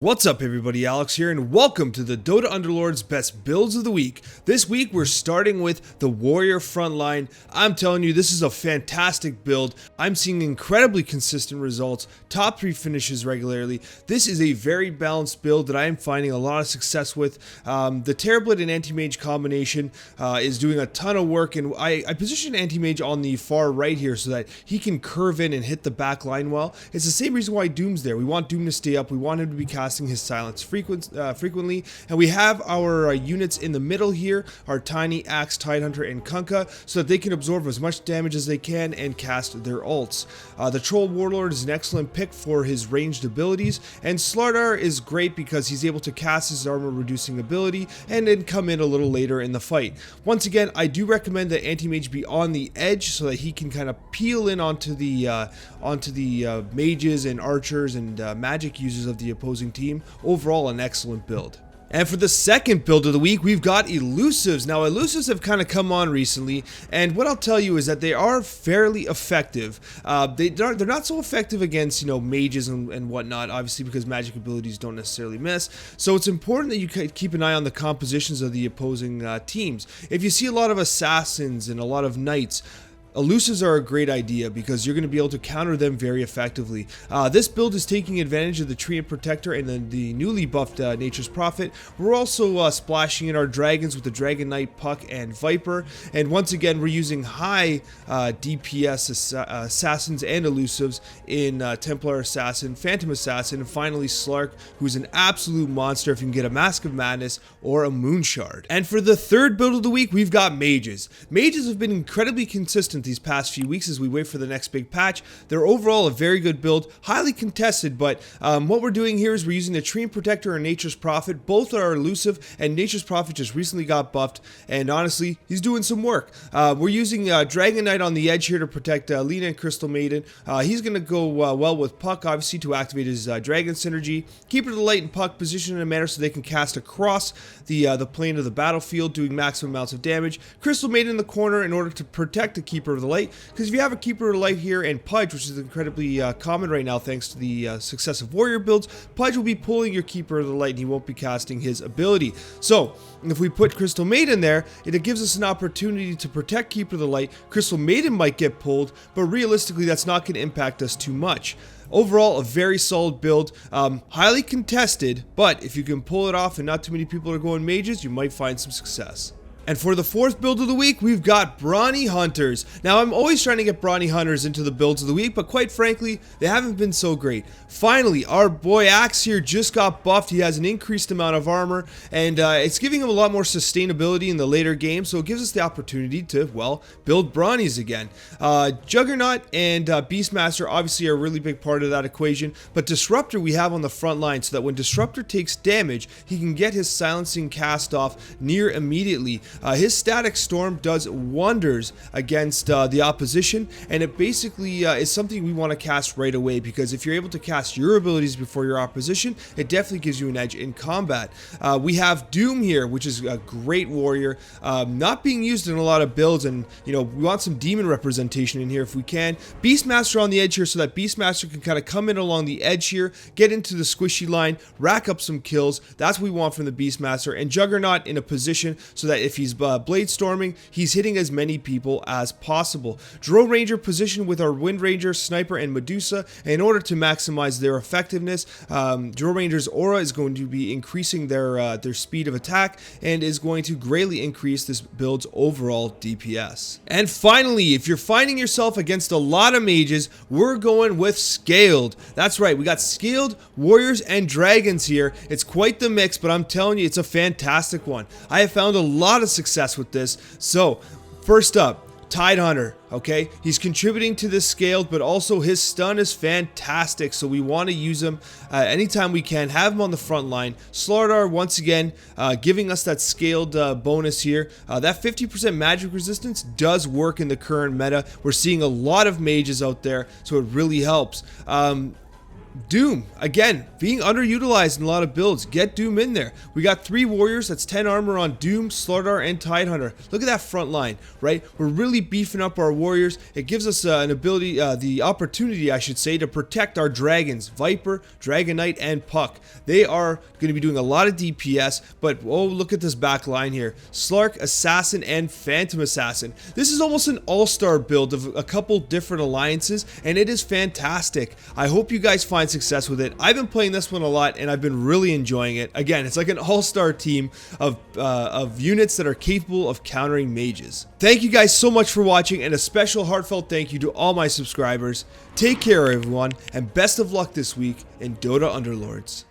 What's up everybody, Alex here, and welcome to the Dota Underlords Best Builds of the Week. This week we're starting with the Warrior Frontline. I'm telling you, this is a fantastic build. I'm seeing incredibly consistent results, top 3 finishes regularly. This is a very balanced build that I am finding a lot of success with. The Terrorblade and Anti-Mage combination is doing a ton of work, and I position Anti-Mage on the far right here so that he can curve in and hit the back line well. It's the same reason why Doom's there. We want Doom to stay up, we want him to be casting his silence frequently, and we have our units in the middle here, our Tiny, Axe, Tidehunter, and Kunkka, so that they can absorb as much damage as they can and cast their ults. The Troll Warlord is an excellent pick for his ranged abilities, and Slardar is great because he's able to cast his armor reducing ability and then come in a little later in the fight. Once again, I do recommend that Anti-Mage be on the edge so that he can kind of peel in onto the mages and archers and magic users of the opposing team. Overall, an excellent build. And for the second build of the week, we've got Elusives. Now, Elusives have kind of come on recently, and what I'll tell you is that they are fairly effective. They're not so effective against, mages and whatnot, obviously, because magic abilities don't necessarily miss. So it's important that you keep an eye on the compositions of the opposing teams. If you see a lot of assassins and a lot of knights, Elusives are a great idea because you're going to be able to counter them very effectively. This build is taking advantage of the Treant Protector and then the newly buffed Nature's Prophet. We're also splashing in our dragons with the Dragon Knight, Puck, and Viper. And once again, we're using high DPS assassins and elusives in Templar Assassin, Phantom Assassin, and finally Slark, who's an absolute monster if you can get a Mask of Madness or a Moonshard. And for the third build of the week, we've got Mages. Mages have been incredibly consistent these past few weeks as we wait for the next big patch. They're overall a very good build, highly contested, but what we're doing here is we're using the Treant Protector and Nature's Prophet. Both are elusive, and Nature's Prophet just recently got buffed, and honestly, he's doing some work. We're using Dragon Knight on the edge here to protect Lina and Crystal Maiden. He's going to go well with Puck, obviously, to activate his Dragon Synergy. Keeper of the Light and Puck position in a manner so they can cast across the plane of the battlefield, doing maximum amounts of damage. Crystal Maiden in the corner in order to protect the Keeper of the Light, because if you have a Keeper of the Light here and Pudge, which is incredibly common right now thanks to the success of Warrior builds, Pudge will be pulling your Keeper of the Light and he won't be casting his ability. So if we put Crystal Maiden there, it gives us an opportunity to protect Keeper of the Light. Crystal Maiden might get pulled, but realistically that's not going to impact us too much. Overall, a very solid build, highly contested, but if you can pull it off and not too many people are going mages, you might find some success. And for the fourth build of the week, we've got Brawny Hunters. Now, I'm always trying to get Brawny Hunters into the builds of the week, but quite frankly, they haven't been so great. Finally, our boy Axe here just got buffed. He has an increased amount of armor, and it's giving him a lot more sustainability in the later game, so it gives us the opportunity to, well, build Brawnies again. Juggernaut and Beastmaster obviously are a really big part of that equation, but Disruptor we have on the front line so that when Disruptor takes damage, he can get his silencing cast off near immediately. His Static Storm does wonders against the opposition, and it basically is something we want to cast right away, because if you're able to cast your abilities before your opposition, it definitely gives you an edge in combat. We have Doom here, which is a great warrior, not being used in a lot of builds, and we want some demon representation in here if we can. Beastmaster on the edge here so that Beastmaster can kind of come in along the edge here, get into the squishy line, rack up some kills. That's what we want from the Beastmaster, and Juggernaut in a position so that if he's blade storming, he's hitting as many people as possible. Drone Ranger position with our Wind Ranger, Sniper, and Medusa in order to maximize their effectiveness. Drone Ranger's aura is going to be increasing their speed of attack and is going to greatly increase this build's overall DPS. And finally, if you're finding yourself against a lot of mages, we're going with Scaled. That's right, we got Scaled Warriors and Dragons here. It's quite the mix, but I'm telling you, it's a fantastic one. I have found a lot of success with this. So first up, Tidehunter, okay, he's contributing to this Scaled, but also his stun is fantastic, so we want to use him anytime we can. Have him on the front line. Slardar, once again, giving us that Scaled bonus here. That 50% magic resistance does work in the current meta. We're seeing a lot of mages out there, so it really helps. Doom, again, being underutilized in a lot of builds. Get Doom in there. We got 3 warriors, that's 10 armor on Doom, Slardar, and Tidehunter. Look at that front line, right? We're really beefing up our warriors. It gives us an ability, the opportunity, I should say, to protect our dragons, Viper, Dragon Knight, and Puck. They are going to be doing a lot of DPS, but oh, look at this back line here. Slark, Assassin, and Phantom Assassin. This is almost an all-star build of a couple different alliances, and it is fantastic. I hope you guys find success with it. I've been playing this one a lot and I've been really enjoying it. Again, it's like an all-star team of units that are capable of countering mages. Thank you guys so much for watching, and a special heartfelt thank you to all my subscribers. Take care everyone, and best of luck this week in Dota Underlords.